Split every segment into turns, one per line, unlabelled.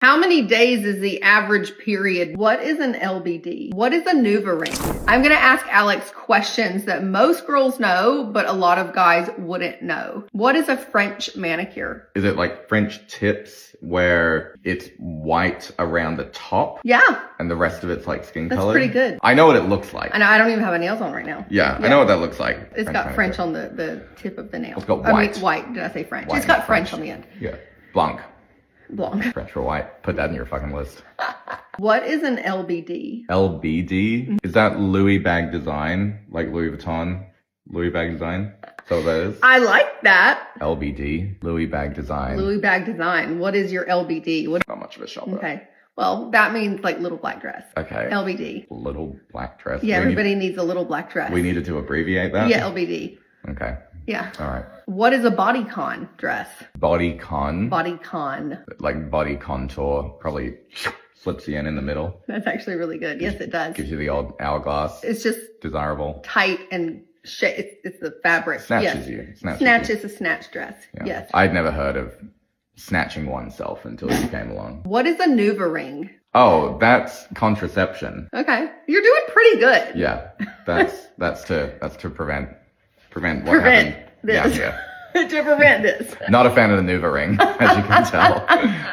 How many days is the average period? What is an LBD? What is a NuvaRing? I'm going to ask Alex questions that most girls know, but a lot of guys wouldn't know. What is a French manicure?
Is it like French tips where it's white around the top?
Yeah.
And the rest of it's like skin
That's
color?
pretty good.
I know what it looks like.
And I don't even have my nails on right now.
Yeah, I know what that looks like.
It's got French on the tip of the nail.
It's got white.
I mean, white. Did I say French?
White,
It's got French on the end.
Yeah. Blanc.
Blanc.
French for white. Put that in your fucking list.
What is an LBD?
LBD? Is that Louis bag design? Like Louis Vuitton? Louis bag design? So that is?
I like that.
LBD. Louis bag design.
Louis bag design. What is your LBD?
Not much of a shopper.
Okay. Well, that means like little black dress.
Okay.
LBD.
Little black dress.
Yeah, everybody needs a little black dress.
We needed to abbreviate that?
Yeah, LBD.
Okay.
Yeah.
All right.
What is a bodycon dress?
Bodycon.
Bodycon.
Like body contour. Probably slips you in the middle.
That's actually really good. Yes, it does.
Gives you the old hourglass.
It's just
desirable.
tight and it's the fabric.
Snatches
yes.
you.
Snatch is a snatch dress.
Yeah.
Yes.
I'd never heard of snatching oneself until you came along.
What is a NuvaRing?
Oh, that's contraception.
Okay. You're doing pretty good.
Yeah. That's to prevent what happened.
This.
Yeah.
To prevent this.
Not a fan of the NuvaRing, as you can tell.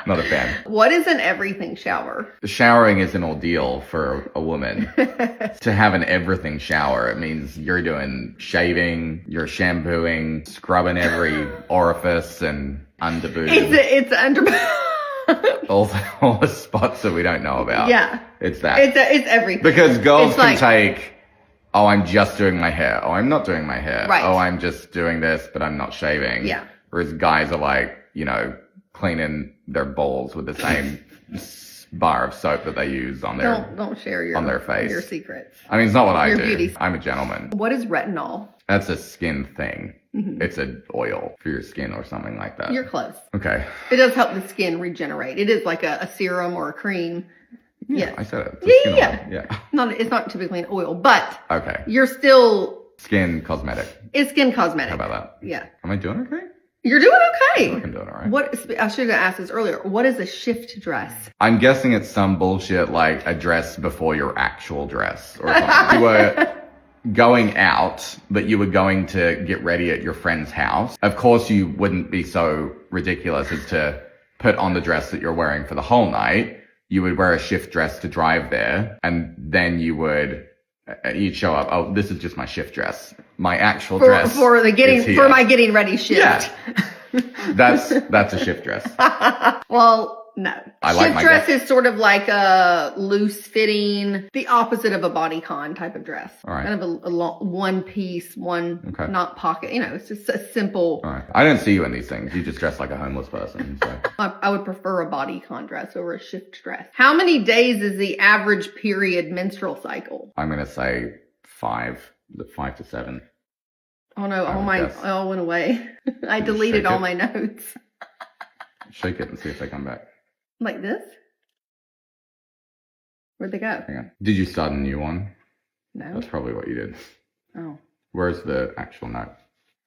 Not a fan.
What is an everything shower?
Showering is an ordeal for a woman. To have an everything shower, it means you're doing shaving, you're shampooing, scrubbing every orifice and underboob.
It's under.
all the spots that we don't know about.
Yeah.
It's that.
It's everything.
Because girls
It's
can
like-
take, oh, I'm just doing my hair. Oh, I'm not doing my hair.
Right.
Oh, I'm just doing this, but I'm not shaving.
Yeah.
Whereas guys are like, cleaning their balls with the same bar of soap that they use on their
Don't share
on their face.
your secrets.
I mean, it's not what I
Your
do.
beauty.
I'm a gentleman.
What is retinol?
That's a skin thing.
Mm-hmm.
It's an oil for your skin or something like that.
You're close.
Okay.
It does help the skin regenerate. It is like a serum or a cream.
Yeah,
Yes.
I said it. It's a skin oil. Yeah.
It's not typically an oil, but
Okay.
you're still,
Skin cosmetic.
it's skin cosmetic.
How about that?
Yeah.
Am I doing okay?
You're doing
I
okay.
think I'm doing all right.
What, I should have asked this earlier. What is a shift dress?
I'm guessing it's some bullshit like a dress before your actual dress or something. You were going out, but you were going to get ready at your friend's house. Of course, you wouldn't be so ridiculous as to put on the dress that you're wearing for the whole night. You would wear a shift dress to drive there, and then you'd show up. Oh, this is just my shift dress. My actual dress
For
is here.
my getting ready shift.
Yeah. That's a shift dress.
Well, no.
I like
shift
my
dress is sort of like a loose fitting, the opposite of a bodycon type of dress.
All right.
Kind of a one piece,
Okay.
not pocket. It's just a simple.
All right. I don't see you in these things. You just dress like a homeless person. So.
I would prefer a bodycon dress over a shift dress. How many days is the average period menstrual cycle?
I'm going to say 5 to 7.
Oh no,
I would guess.
all went away. I
You
deleted
shake
all
it?
my notes.
Shake it and see if they come back.
Like this? Where'd they go?
Hang on. Did you start a new one?
No.
That's probably what you did.
Oh.
Where's the actual note?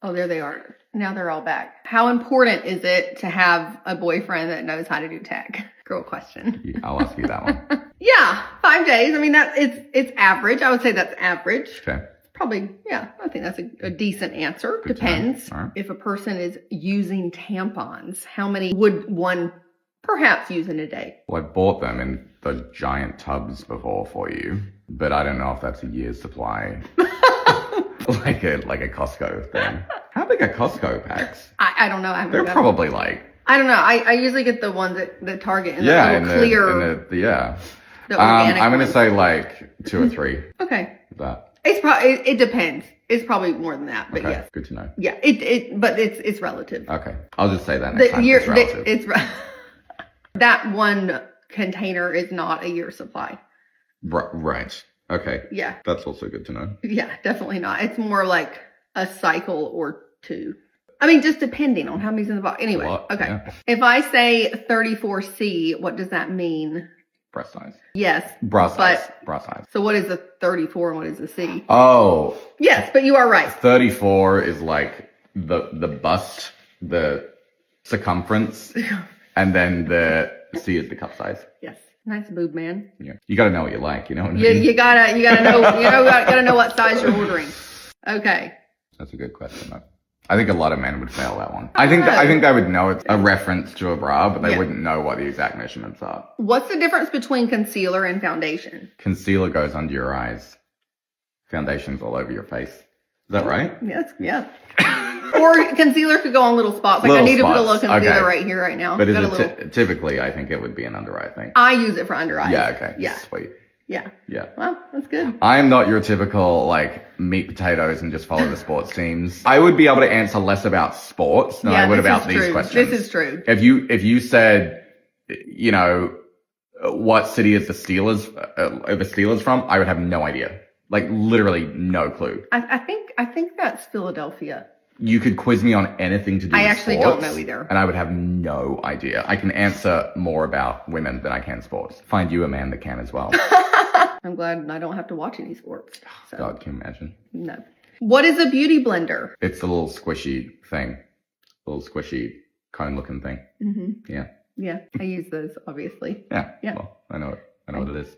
Oh, there they are. Now they're all back. How important is it to have a boyfriend that knows how to do tech? Girl question.
I'll ask you that one.
Yeah, 5 days. I mean, it's average. I would say that's average.
Okay.
Probably, yeah, I think that's a decent answer.
Good to know.
Depends.
All right.
If a person is using tampons, how many would one perhaps use in a day?
Well, I bought them in those giant tubs before for you, but I don't know if that's a year's supply. like a Costco thing. How big are Costco packs?
I don't know. I haven't
They're
done-
probably like...
I don't know. I usually get the ones at the Target in
Yeah,
the clear.
yeah.
The organic
I'm going to
ones.
say like 2 or 3.
Okay.
That.
It's probably, it depends. It's probably more than that, but
Okay,
yes.
good to know.
Yeah, but it's relative.
Okay, I'll just say that next time.
Year,
It's relative.
that one container is not a year supply.
Right. Okay.
Yeah.
That's also good to know.
Yeah, definitely not. It's more like a cycle or 2. I mean, just depending on how many's in the box. Anyway, okay.
Yeah.
If I say 34C, what does that mean?
Breast size.
Yes.
Bra size.
But-
Bra size.
So what is a 34 and what is a C?
Oh,
Yes, but you are right.
34 is like the bust, the circumference, and then the C is the cup size.
Yes. Nice boob, man.
Yeah. You got to know what you like, you know what I mean?
You gotta know, gotta know what size you're ordering. Okay.
That's a good question, though. I think a lot of men would fail that one. I think they would know it's a reference to a bra, but they wouldn't know what the exact measurements are.
What's the difference between concealer and foundation?
Concealer goes under your eyes. Foundation's all over your face. Is that right?
Yes, yeah. Or concealer could go on little spots. Like I need to put a little concealer right here, right now.
But typically, I think it would be an under eye thing.
I use it for under eyes.
Yeah, okay.
Yeah.
Sweet.
Yeah.
Yeah.
Well, that's good.
I am not your typical, like, meat potatoes and just follow the sports teams. I would be able to answer less about sports than I would about these questions.
This is true.
If you said, you know, what city is the Steelers from, I would have no idea. Like, literally no clue.
I think that's Philadelphia.
You could quiz me on anything to do with
I actually
sports,
don't know either.
And I would have no idea. I can answer more about women than I can sports. Find you a man that can as well.
I'm glad I don't have to watch any sports. So.
God, can you imagine?
No. What is a beauty blender?
It's a little squishy thing. A little squishy cone looking thing.
Mm-hmm.
Yeah.
Yeah. I use those, obviously.
Yeah. Well, I know what it is.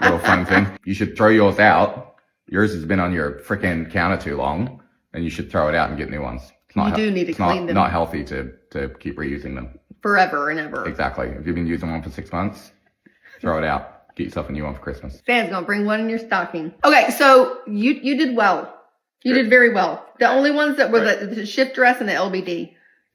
Little fun thing. You should throw yours out. Yours has been on your freaking counter too long, and you should throw it out and get new ones.
You do need to clean them.
It's not healthy to keep reusing them.
Forever and ever.
Exactly. If you've been using one for 6 months, throw it out. Get yourself a new one for Christmas.
Stan's gonna bring one in your stocking. Okay, so you did well. You did very well. The only ones that were the shift dress and the LBD.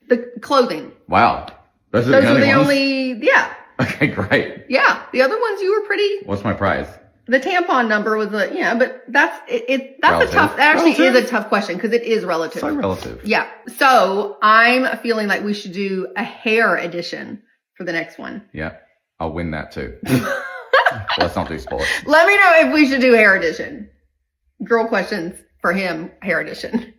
The clothing.
Wow. Those
are the only yeah.
Okay, great.
Yeah. The other ones you were pretty.
What's my prize?
The tampon number was but that's
relative.
that actually is a tough question because it is relative.
So relative.
Yeah. So I'm feeling like we should do a hair edition for the next one.
Yeah. I'll win that too. Let's not do sports.
Let me know if we should do hair edition. Girl questions for him, hair edition.